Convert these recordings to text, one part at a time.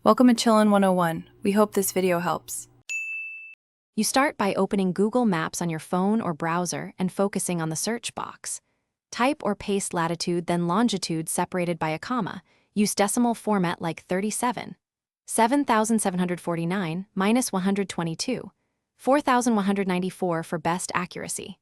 Welcome to Chillin' 101. We hope this video helps. You start by opening Google Maps on your phone or browser and focusing on the search box. Type or paste latitude, then longitude separated by a comma. Use decimal format like 37. 7,749 minus 122. 4,194 for best accuracy.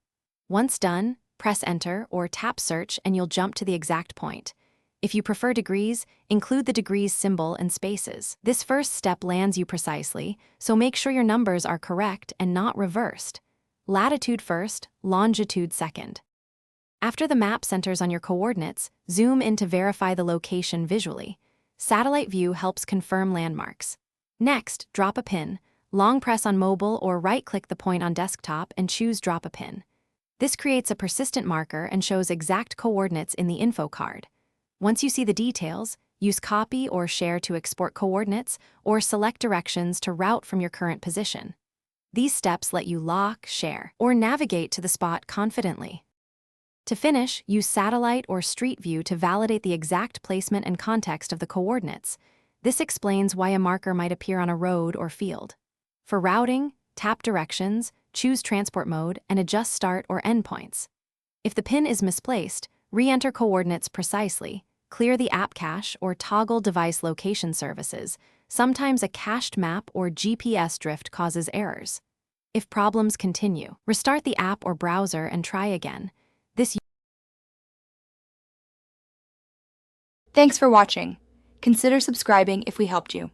Once done, press Enter or tap Search and you'll jump to the exact point. If you prefer degrees, include the degrees symbol and spaces. This first step lands you precisely, so make sure your numbers are correct and not reversed. Latitude first, longitude second. After the map centers on your coordinates, zoom in to verify the location visually. Satellite view helps confirm landmarks. Next, drop a pin. Long press on mobile or right-click the point on desktop and choose Drop a Pin. This creates a persistent marker and shows exact coordinates in the info card. Once you see the details, use Copy or Share to export coordinates or select directions to route from your current position. These steps let you lock, share, or navigate to the spot confidently. To finish, use Satellite or Street View to validate the exact placement and context of the coordinates. This explains why a marker might appear on a road or field. For routing, tap Directions, choose Transport Mode, and adjust start or end points. If the pin is misplaced, re-enter coordinates precisely. Clear the app cache or toggle device location services. Sometimes a cached map or GPS drift causes errors. If problems continue, restart the app or browser and try again. Thanks for watching. Consider subscribing if we helped you.